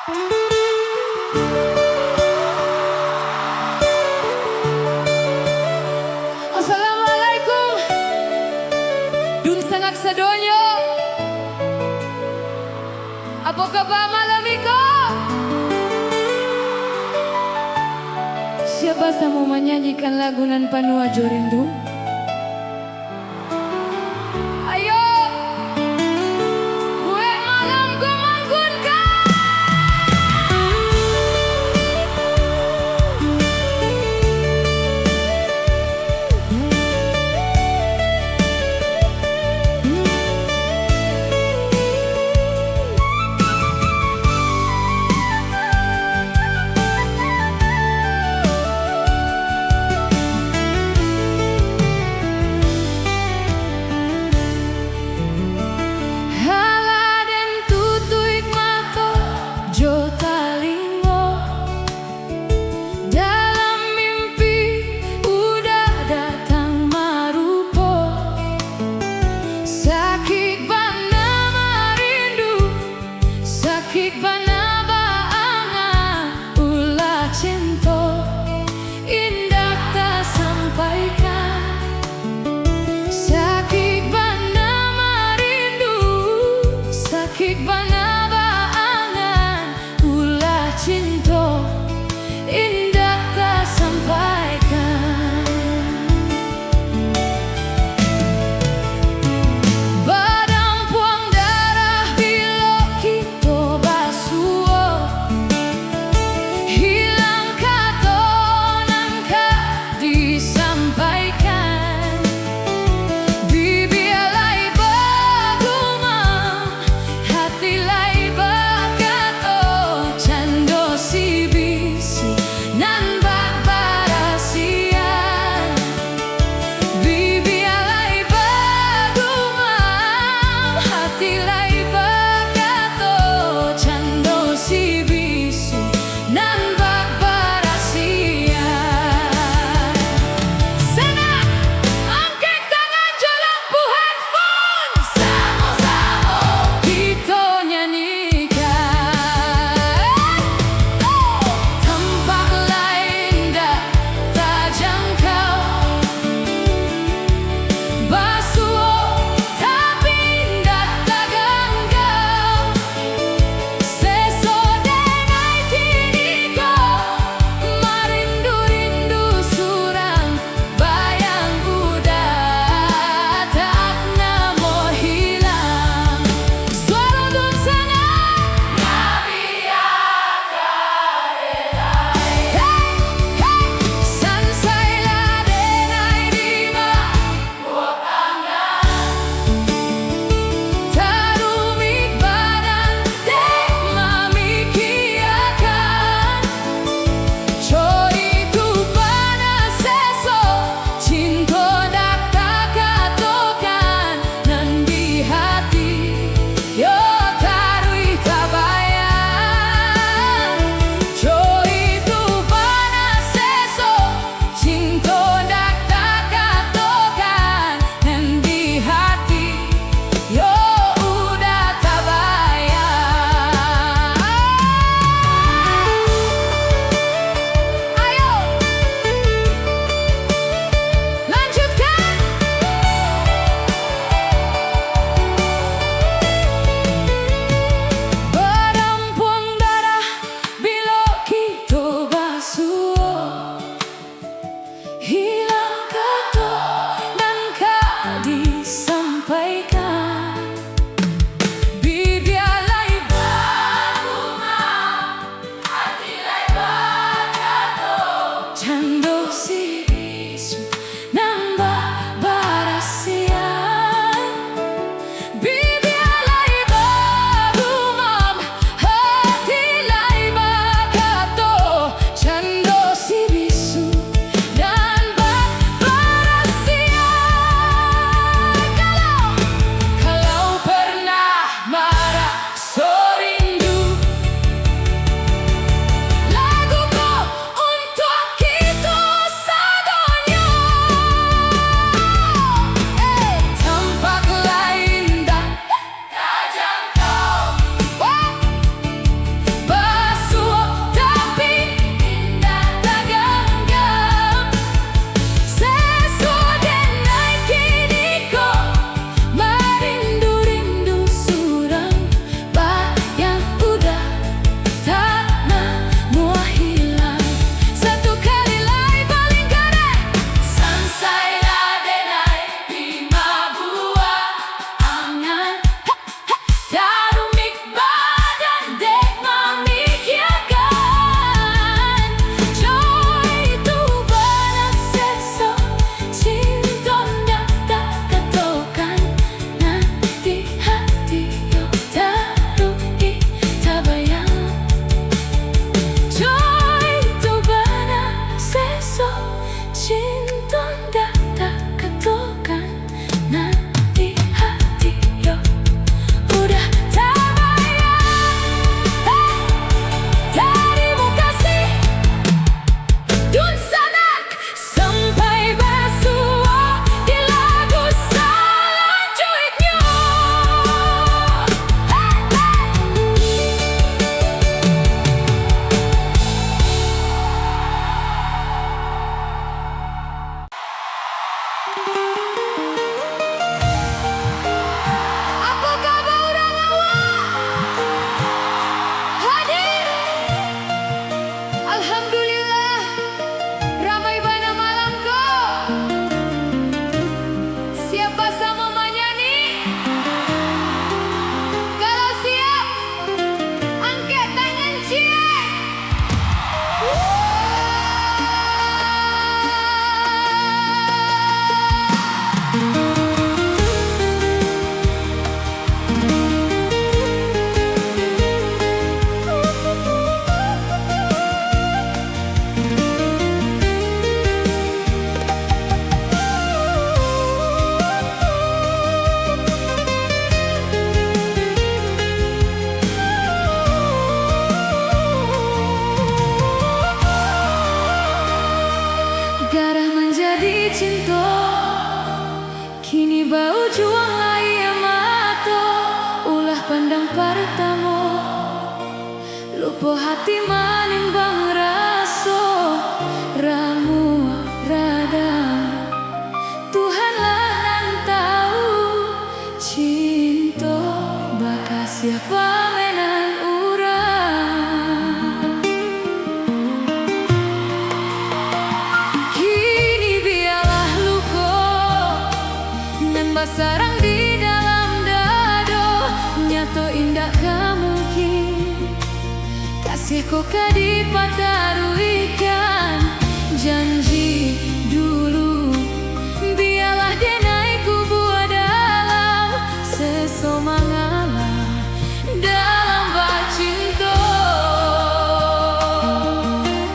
Assalamualaikum Dun sangak sedonyo. Apa kabar malam iko? Siapa mau menyanyikan lagu nan Panua Jorindu? Ayo, gue malam gue manggunkan. Sakit bana baangan ulah cinta indah tak sampaikan. Sakit bana merindu, sakit bana baangan ulah cinta indah tak sampaikan. Badan puang darah bila kita basuh po hati manimbang raso ramu radang Tuhanlah nan tahu cinta bakal siapa menan urang. Kini biarlah luka nembak sarang di dalam dado, nyato indah mungkin kasihku kadipataruikan janji dulu biarlah denai kubuat dalam sesomangalah dalam bacinto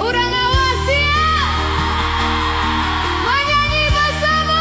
urang awas ya menyanyi bersama.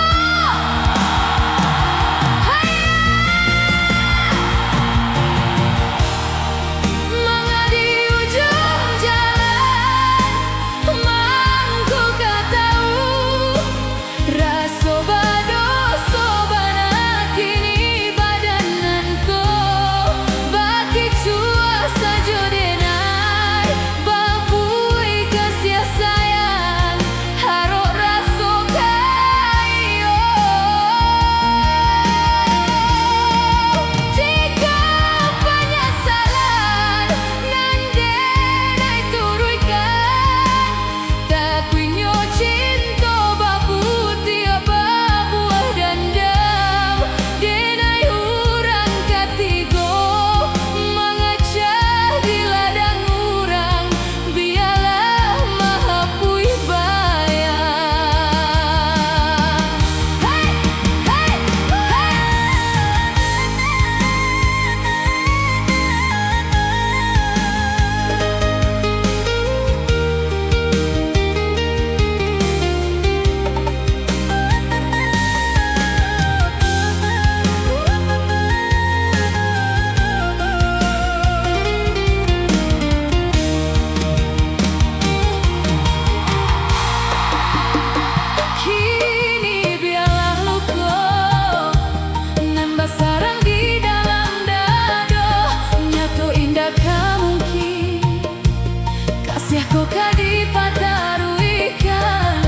Kasihku kadipataruikan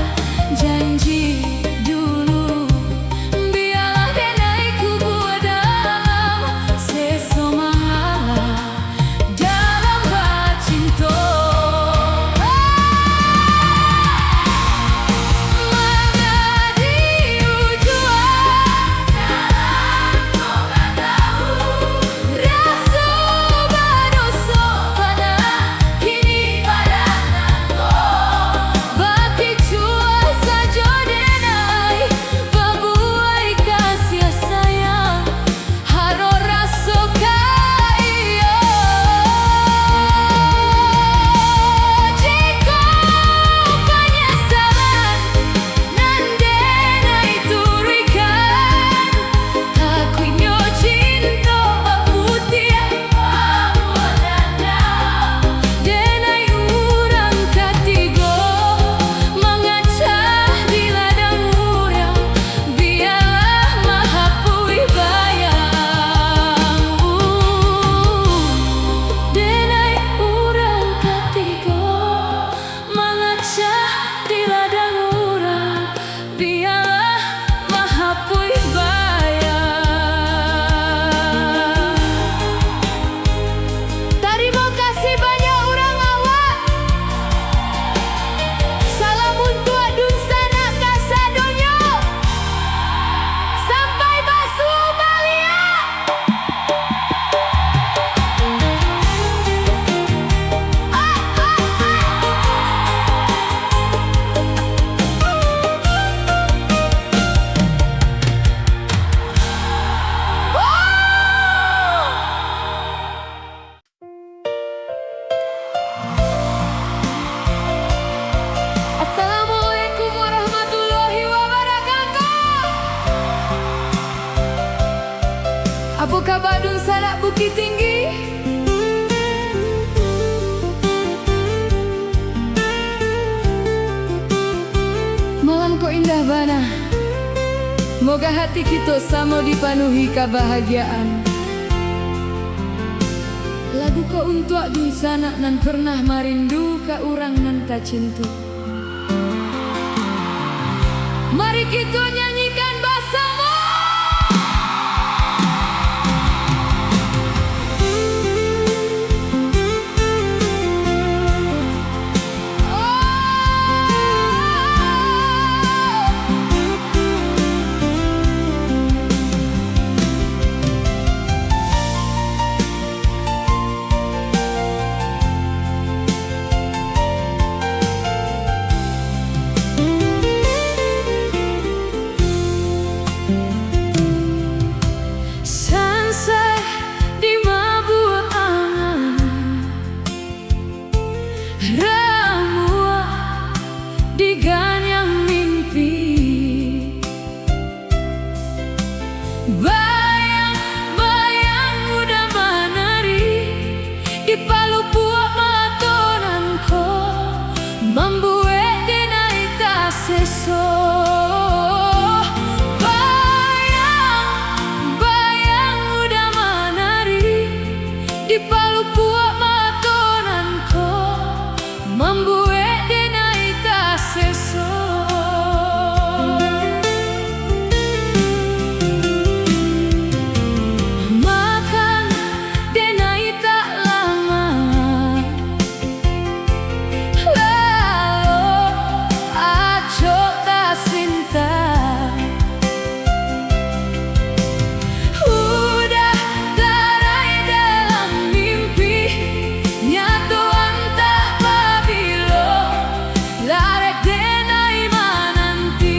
janji dulu biarlah denai kubuat dalam sesomangalah dalam bacinto mengadi ujuan dalam toga tahu rasa badoso pada kini baki cua saja denai babuai kasih sayang haro raso kaya jika penyesalan nan denai turikan takuinyo cinta putih denai urang katigo mengacah di ladang urang biarlah mahapui bayang denai urang katigo mengacah di ladang urang biarlah mahapui bayang. Terima kasih banyak urang awak. Salam untuk adun sanak kasadonyo. Sampai basu balia. Assalamualaikum warahmatullahi wabarakatuh. Apa kabar dun sanak Bukit Tinggi? Malam kok indah bana. Moga hati kita sama dipenuhi kebahagiaan. Lagu Pokok untuk dun sana nan pernah marindu ka urang nan tak cintu. Mari kita nyanyikan bersama. Diganyang mimpi, bayang-bayang udah menari di palu buat matonanku, membuat dinaita seso. Bayang-bayang udah menari di palu buat matonanku, membuat makan denai tak lama, lalu acok tak cinta. Udah tarai dalam mimpi, nyatu antah pabilo larek denai mananti.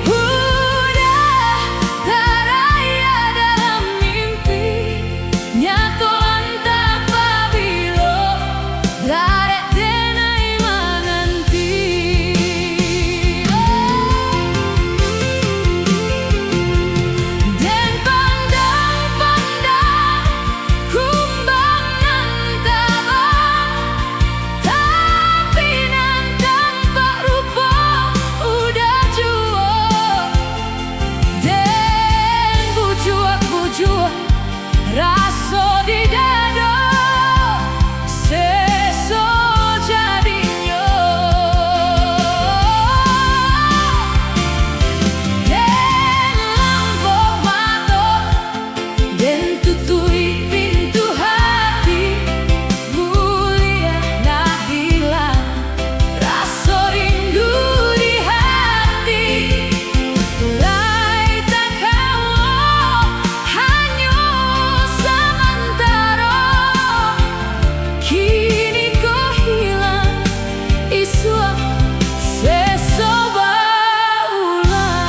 Udah tarai dalam mimpi, nyatu antah pabilo larek denai mananti. Den pandang-pandang kumbang nan tabang, tapi nan tampak rupa udah jua. Den bujuak-bujuak raso di dado, seso jadinya. Den lampok mato, den tutui pintu hati, mulia nah hilang rasa rindu di hati. Lai tak kau hanya sementara, kini kau hilang isua seso baulah.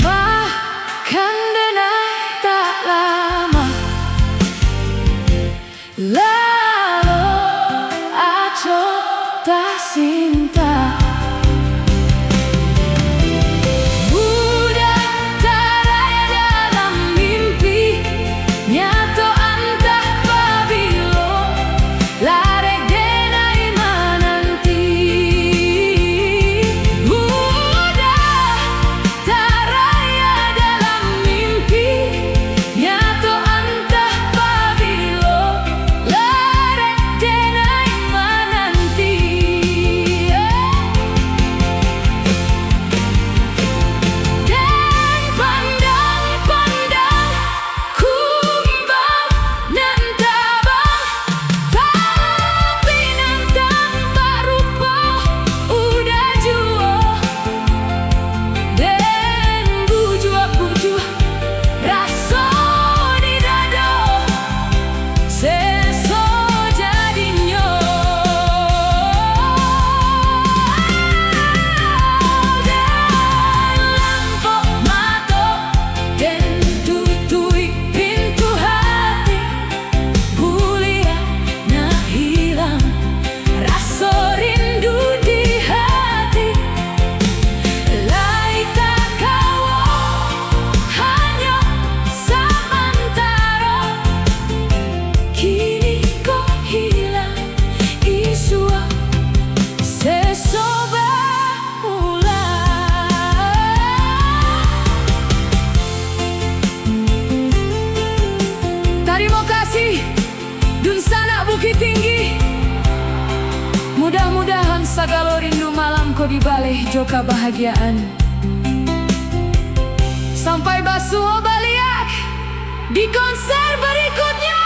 Makan denai tak lama, lalu acok tak cinta. Udah tarai dalam mimpi, nyatu antah pabilo larek denai mananti. Udah tarai dalam mimpi, nyatu antah pabilo larek denai mananti. di balai joka bahagiaan. Sampai basuh baliak di konser berikutnya.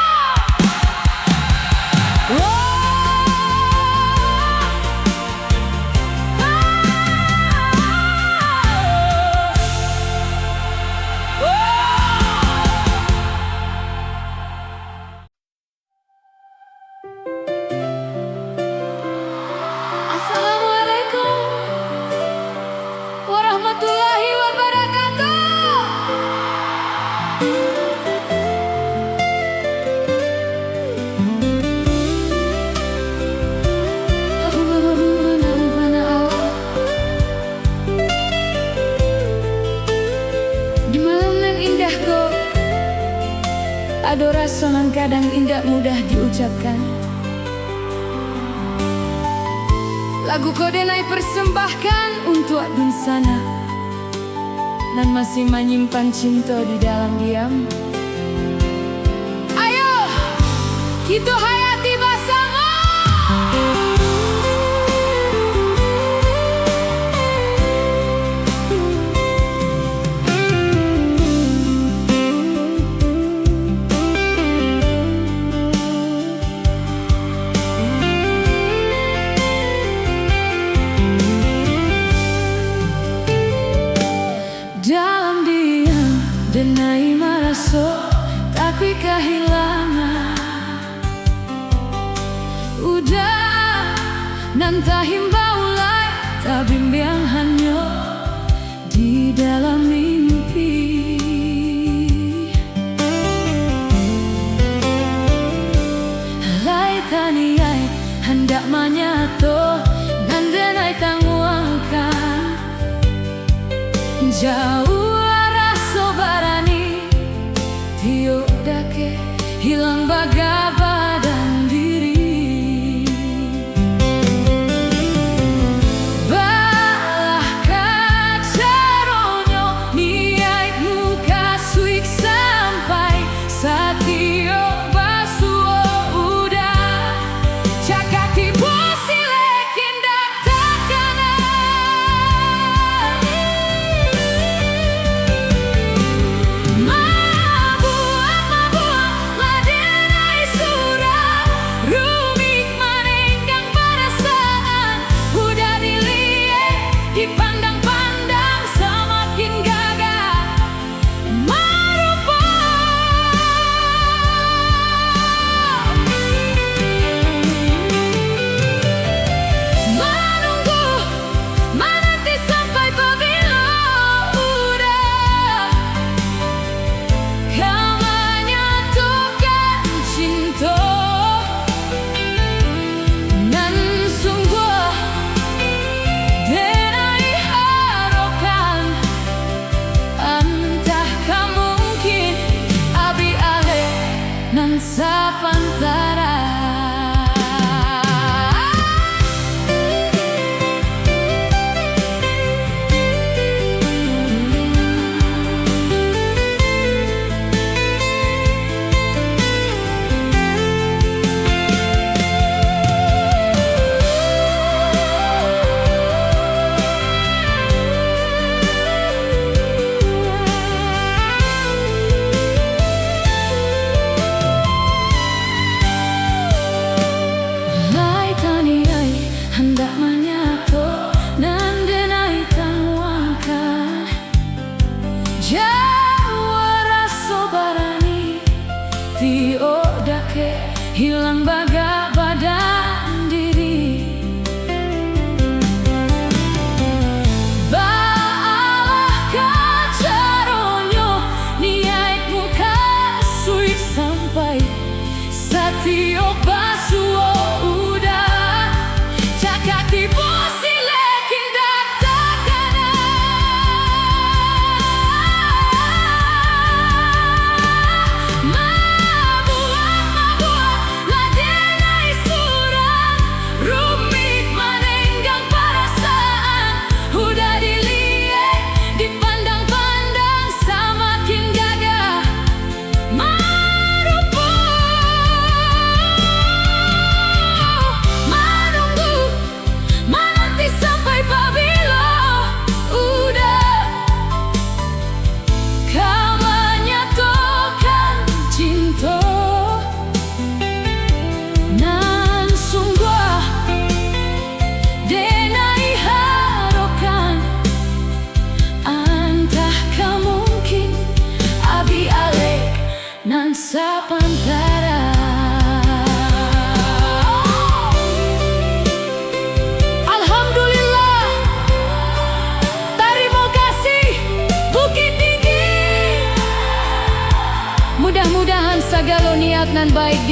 Assalamualaikum warahmatullahi wabarakatuh. Di malam nan indah kok ada rasa nan kadang indah mudah diucapkan. Lagu Kodenai persembahkan untuk dun sana nan masih menyimpan cinta di dalam diam. Ayo kita hayati bersama. Dalam diam denai maraso takui kehilangan. Udah nantahim baulai tak bimbang hanya di dalam mimpi. Halai taniai hendak manyato nandenai tanguangkan. Jauh arah sobarani tiada ke hilang baga badan diri. Balah kacaronyo niat muka suik sampai satio basuo udah cakati posilekin dak takanan.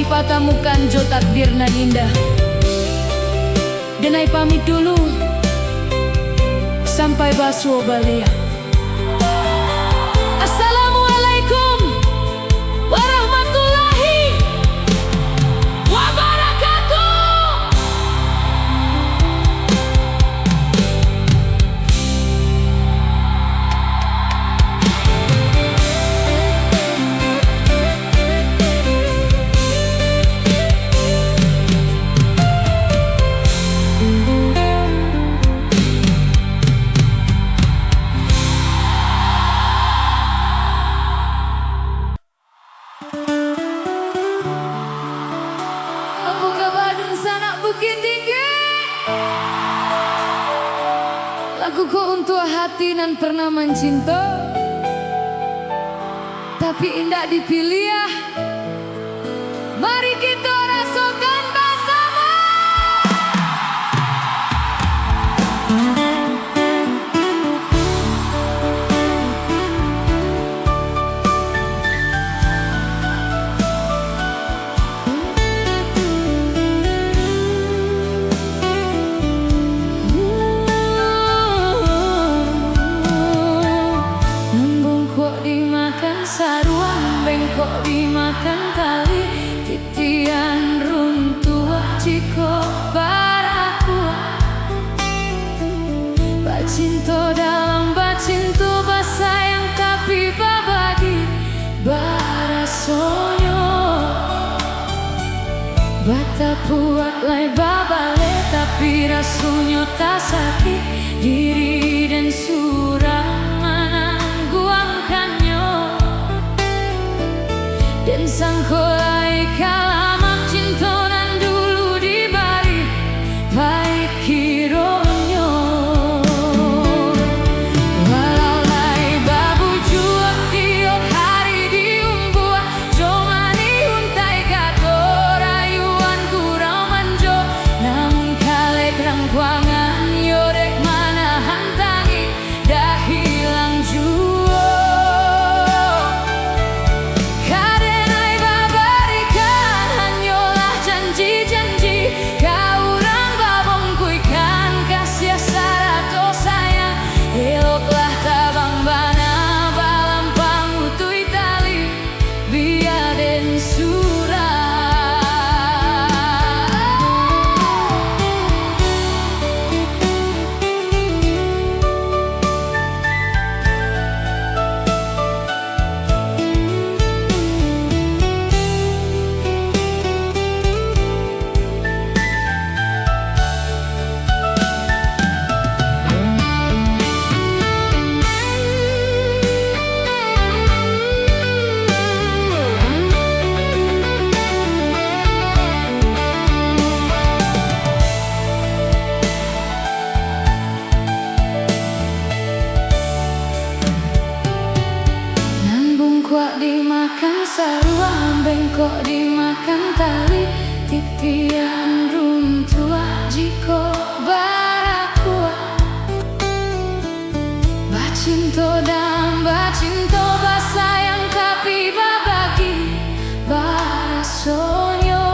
dipatamukan jo takdirna indah. Denai pamit dulu, sampai basuh balia. Assalamualaikum warahmatullahi wabarakatuh. Bukit Tinggi. Laguku untuk hati nan pernah mencinta, tapi indah dipilih ya. Mari kita rasakan bersama. Bengkok dimakan tali, titian runtuh jiko baraku. Bacinto dalam bacinto basayang tapi babagi barasonyo. Bata puat lai babale tapi rasunyo tak sakit diri dan surang menangguangkannya. Dan sangkolai kalamak cintonan dulu dibari baik kironyo. Walau lai babu juak tiap hari diumbuah, cuma diuntai kato rayuan kurang manjo. Namun kalek rangkuangan yodek mana hantangi dah hilang jua. Kuak dimakan sarua, bengkok dimakan tali, titian runtuh jiko barakua. Bacinto dan bacinto basayang tapi babagi barasonyo.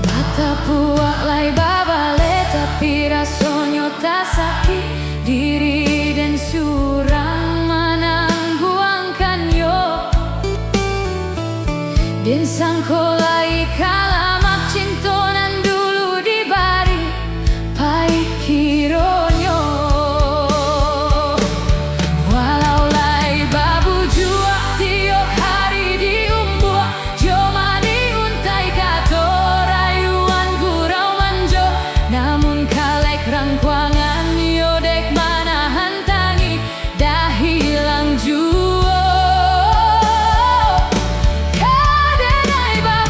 Bata puak lai babale tapi rasonyo tak sakit diri dan surang dan sangkolai kalamak cintonan dulu dibari pai kironyo. Walau lai babu juak tiap hari diumbuah, cuma diuntai kato rayuan gurau manjo. Namun kalek rangkuangan yodek mana hantangi dah hilang jua. Bye.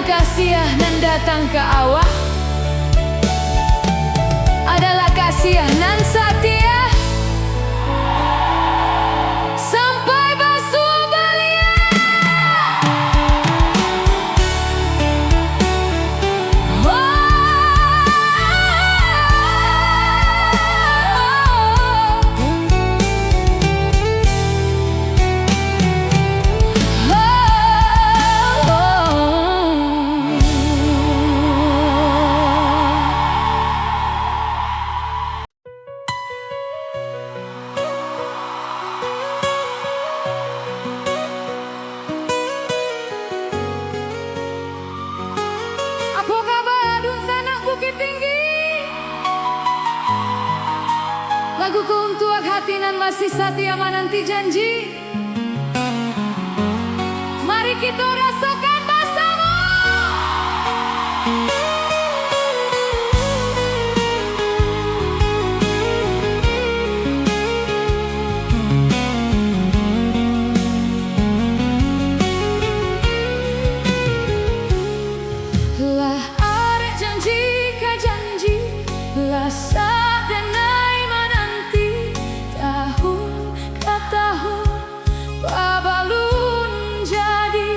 kasih nan datang ke awak adalah kasih nan setia sampai basuh belia. Apa kabar adun sanak Bukit Tinggi? Laguku untuk hati nan masih setia menanti janji. Mari kita rasakan bersama. Lah ada janji ka janji, lah sadanai menanti tahun ke tahun pabalun jadi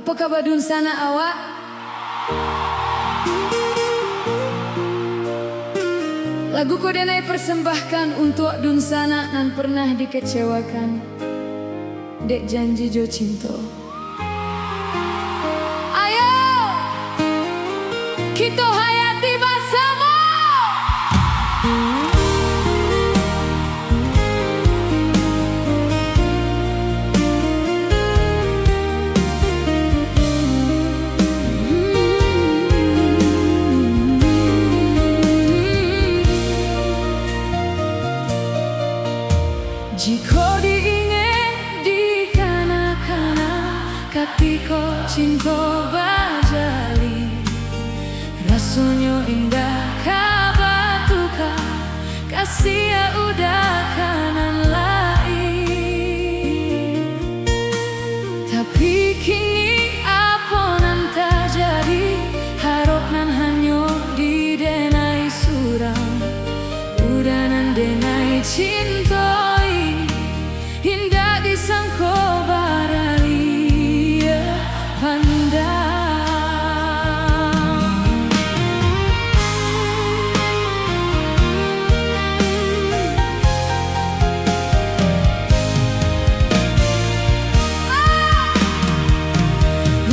Apa kabar dun sana awak? Lagu Kodenai persembahkan untuk dun sana nan pernah dikecewakan. Dek janji jo cinta. Ayo kita hayati bersama. Jika diingin di kana-kana ketika cinta bajali, rasanya indah kabatuka kasih ya udah kanan lain. Tapi kini apa nan terjadi, harap nan hanya didenai suram, udah nan denai cinta. Indah disangka barali pandang.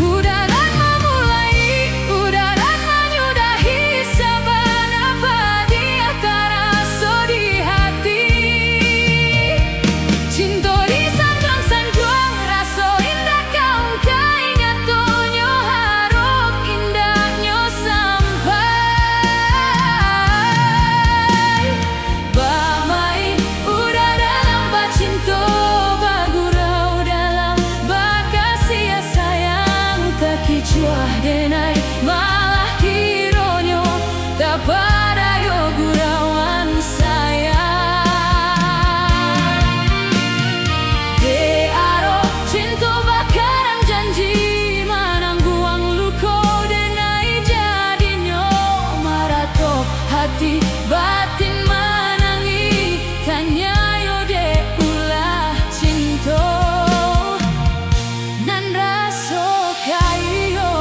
Udah dan memulai, udah dan menyudahi sebenapa dia terasa di hati. Cinta disanjung-sanjung, rasa indah kau ingat tunyo harap indahnya sampai. Bermain udah dalam bacinta, bagurau dalam bakasih sayang, tak kicuah denai malah kironyo tak pada yo gurauan sayang. Cinta bakarang janji manangguang luko denai jadinya maratok hati batin manangi tanya yo de ulah cinta nan raso kayo.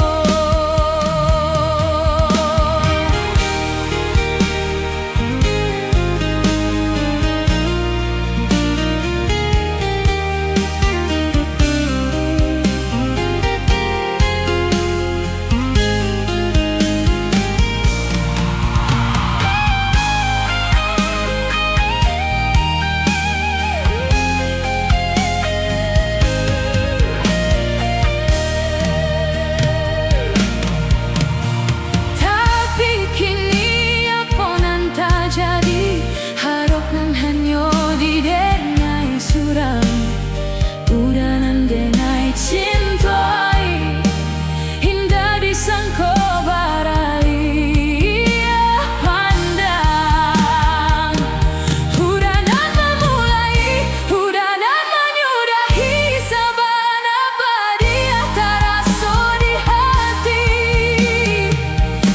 Tapi kini apa nan terjadi, harap nan hanya didenai suram, udah nan denai cintai. Indah disangka barali pandang. Udah nan memulai, udah nan menyudahi sebenapa dia terasa di hati.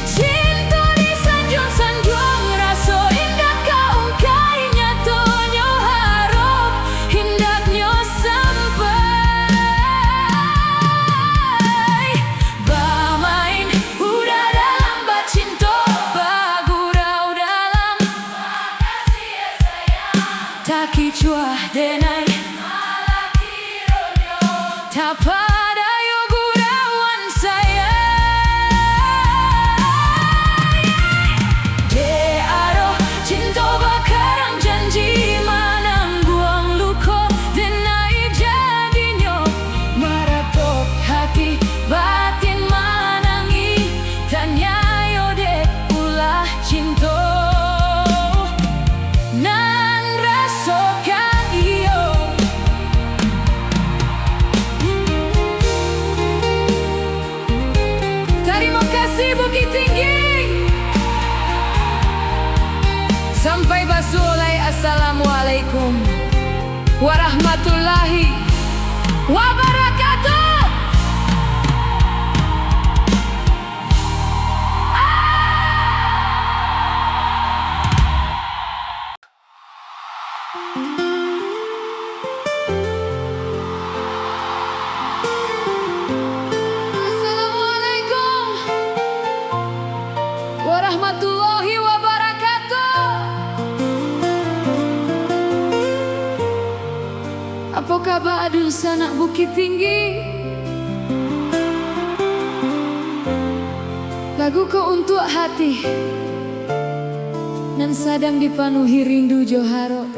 Cinta disanjung-sanjung, rasa indah kau ungkainya tunyo harap indahnya sampai. Bermain udah dalam bacinta, bagurau dalam bakasih sayang, tak kicuah denai malah kironyo tak pada yo gurauan sayang. Cinta bakarang janji manangguang luko denai jadinya maratok hati batin manangi tanya yo de ulah cinta nan raso kayo. Terima kasih Bukit Tinggi. Sampai basulai. Assalamualaikum warahmatullahi wabarakatuh. kabar adun sanak Bukit Tinggi? Lagu ko untuk hati nan sedang dipenuhi rindu Joharo.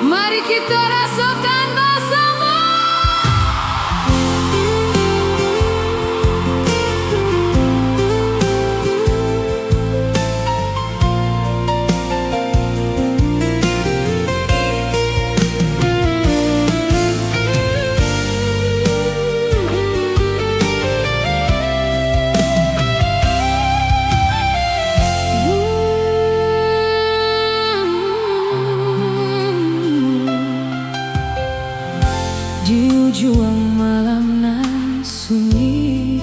Mari kita rasakan bersama. Di ujung malam nan sunyi,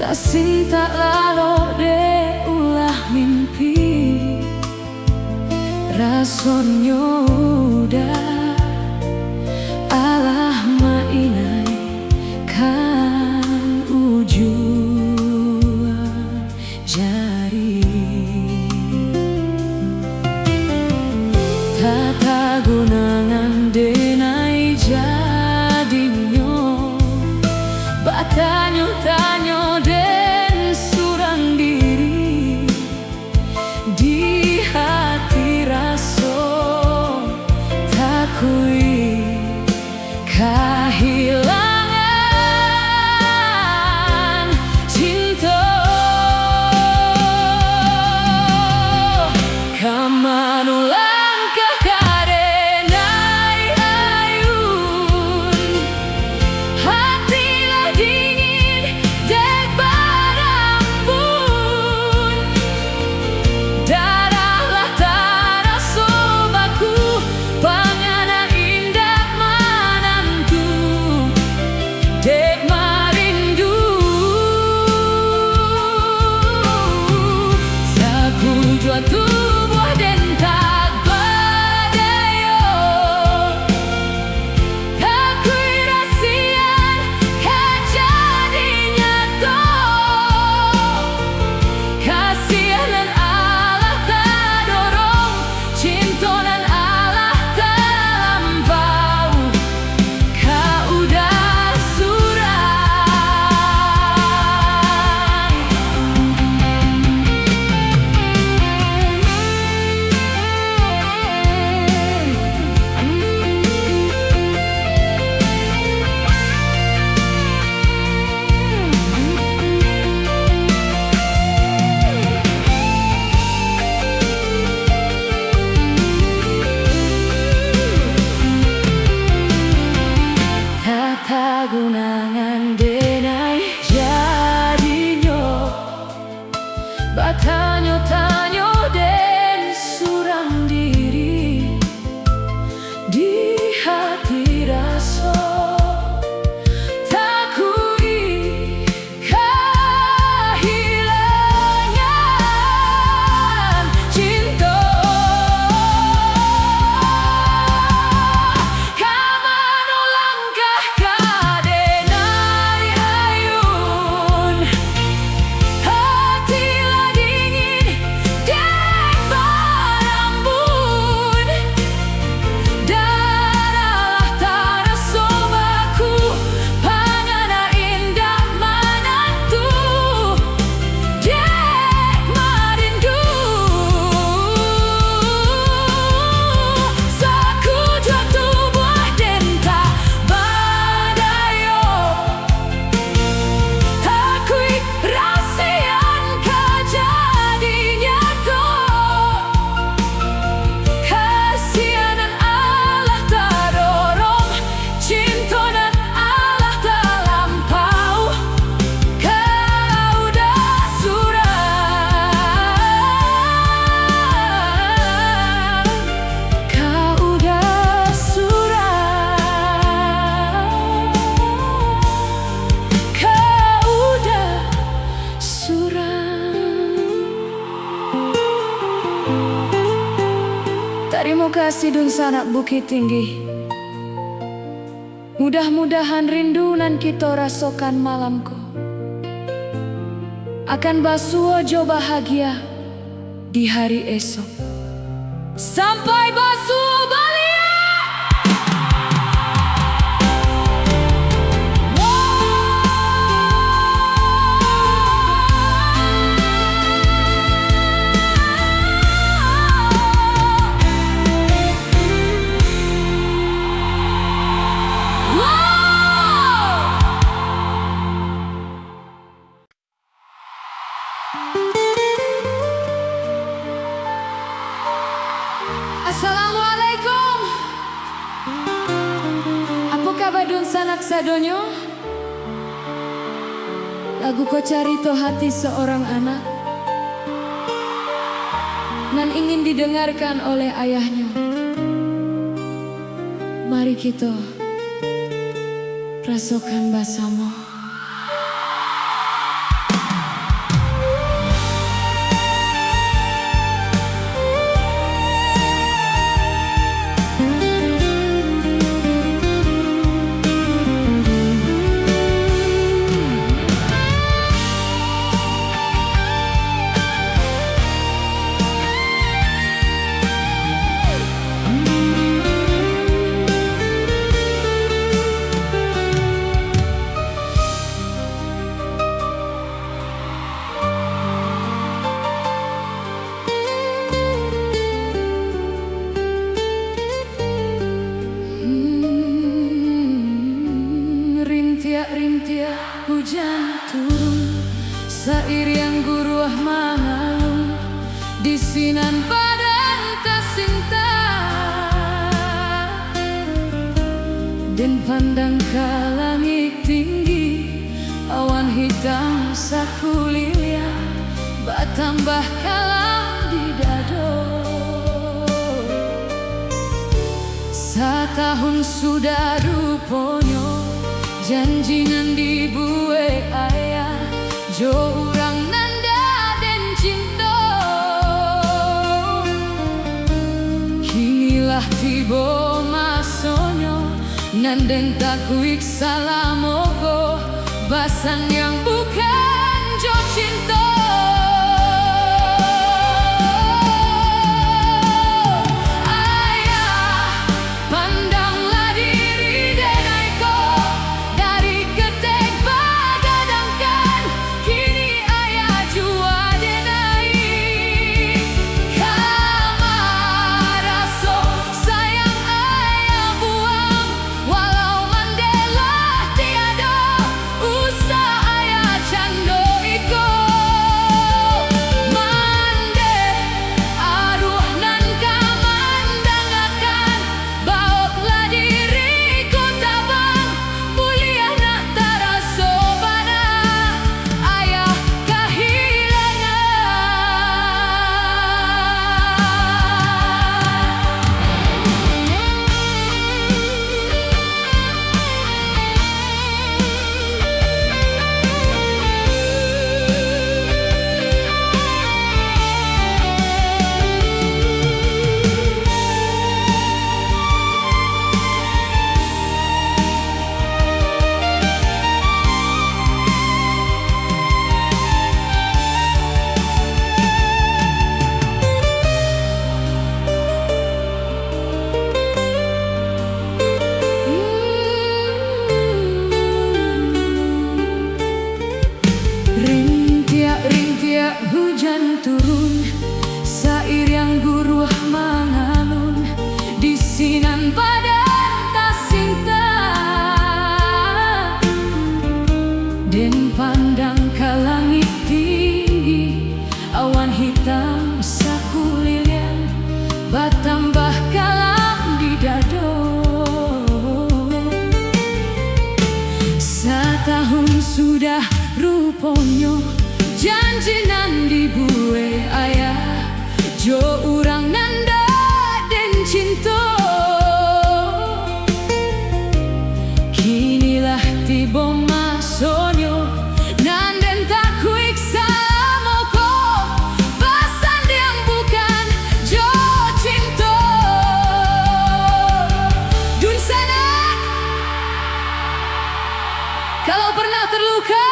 tak sinta lalu de ulah mimpi. Rasonyo udah alah mainai kan ujung jari. Tata gunangan denai jadinyo, batanyo-tanyo den surang diri. Di hati raso takui kehilangan cinta. Kamanulah tubuh dan tak berdaya, tak kui rasian kejadinya to. Kasihan Allah tak dorong, cintonan Allah tak lampau. Kau udah surang. Tata gunangan denai jadinyo, batanyo-tanyo den surang diri. Di hati raso takui kehilangan cinta. Kamano langkah kadenai ayun, hatilah dingin dek barambun. Daralah taraso baku pangana indah manantu dek marindu. Saku jual tubuh dan tak berdaya, takui rasian kejadinya to. Kasihanan Allah tak dorong, cintonan Allah tak lampau. Kau udah surang, kau udah surang, kau udah surang. Terima kasih dun sanak Bukit Tinggi. Mudah-mudahan rindu nan kita rasakan malamku akan basuo jo bahagia di hari esok. sampai basuh balia. Assalamualaikum. Apa kabar dun sanak sadonyo? Lagu ko carito hati seorang anak nan ingin didengarkan oleh ayahnya. Mari kita rasakan bersama. Rintiak hujan turun, sair yang guruah mangalung di sinan badan tasinta, dan pandang ke langit tinggi, awan hitam sakulilia, batambah kalam di dado. Setahun sudah rupanya janjinan dibuat ayah, jo urang nanda dan cinta. Kinilah tiba masanya, nanden takuik salamogo, basan yang bukan jo cinta. Hujan turun, sair yang guruh mangalun di sinan badan tasinta, den pandang ke langit tinggi, awan hitam sakulilian, batambah kalam di dado. Setahun sudah rupanya janjinan dibuat ayah, jo urang nanda dan cinta. Kinilah tiba masonyo, nanden takuik samoko, basan yang bukan jo cinta. Dun sanak, kalau pernah terluka,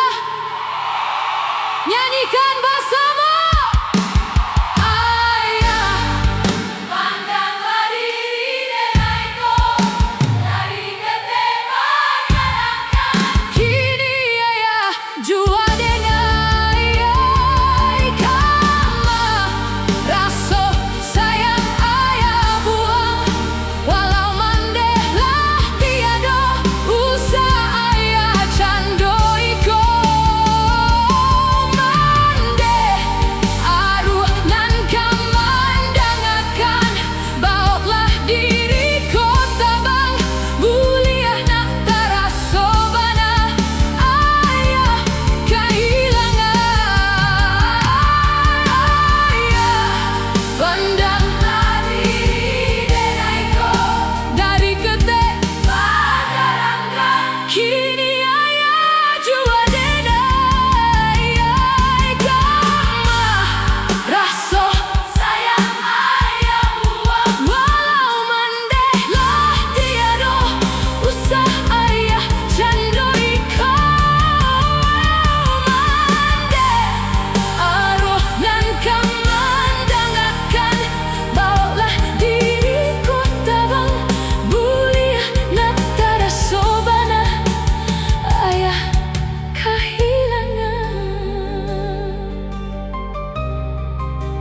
nyanyikan bersama. Ayah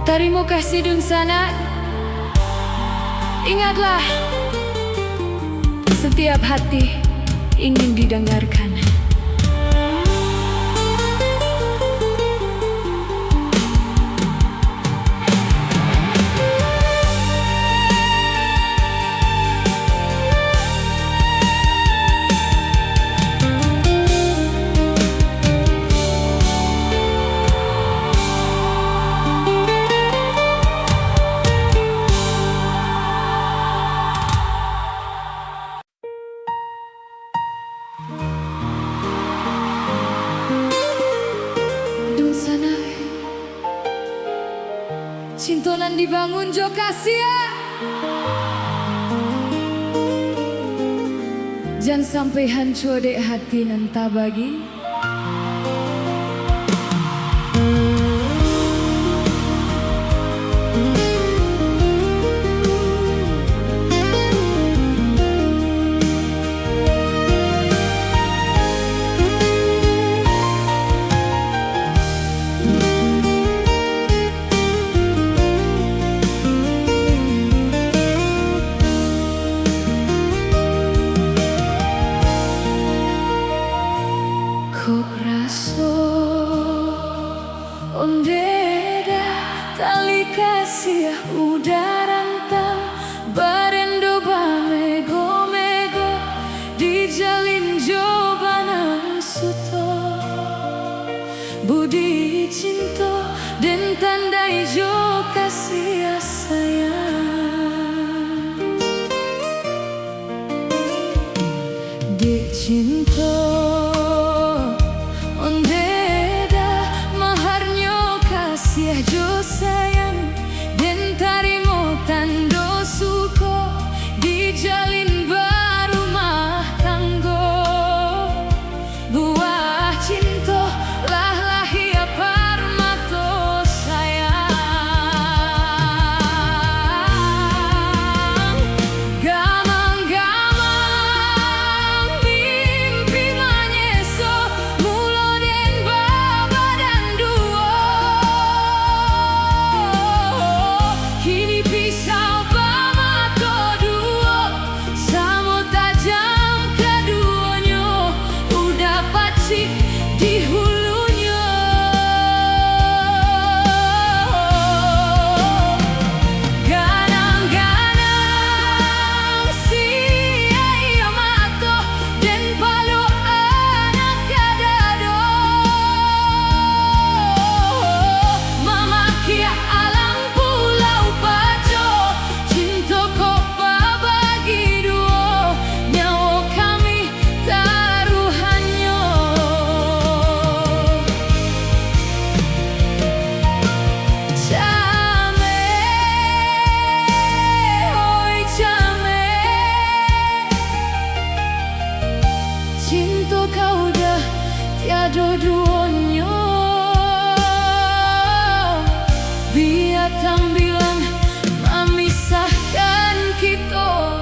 Terima kasih Dun Sana. Ingatlah, setiap hati ingin didengarkan. Dun Sana, cintonan dibangun jo kasia. Jangan sampai hancur dek hati nan tak bagi. Kok raso ondeda tali kasih udah rantang barendo bamego-mego dijalin jobanan suto budi cinta dan tandai jo kasih sayang di cinta jo sayang dan tarimo tando suko dijalin barumah tanggo buah cinta lah lahia parmato sayang gamang-gamang mimpi manyeso mulo den baba dan duo. Kini pisau bamato duo samo tajam keduanya udah pacik di hulunya. Ganang-ganang si iya mato dan palo anak kadado mama kia alam pulau paco cinta kok babagi duo nyawa kami taruhannya. Came, oi came, cinta kau dah tiada duanya. Biar tambilan memisahkan kita.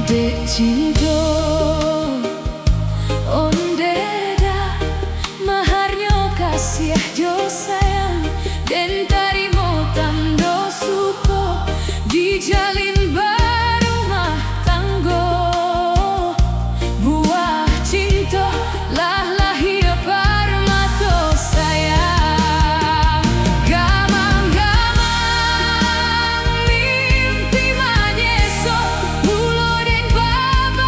Dek cinta ondeda maharnya kasih jo sayang dan tarimo tando suko dijalin barumah tanggo buah cinta lah lahia parmato sayang gamang-gamang mimpi manyeso mulo den baba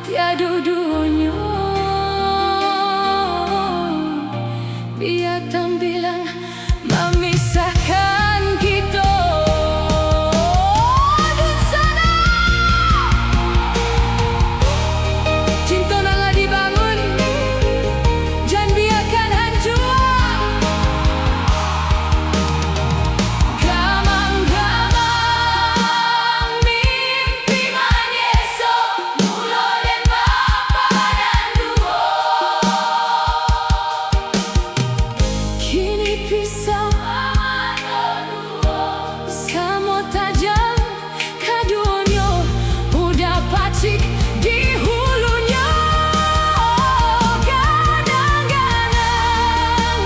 tiada dunia. Biar tampilan memisahkan kita. Dunsana, cinta nala dibangun, jangan biarkan hancur. Gamang-gamang mimpi manieso, mulo dan bapa dan duo. Kini pisah sama tajam kadunya, udah pacik di hulunya. Kadang-kadang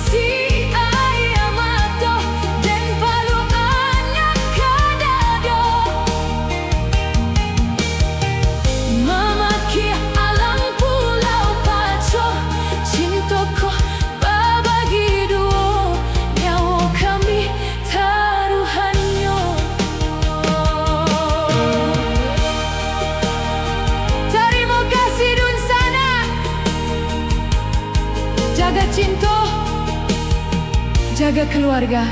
si ayam mata dan palu anak kadado memaki alang pulau paco. Cintaku berbagi dua, nyawa kami taruhannya. Terima kasih Dunsana, jaga cinta, jaga keluarga.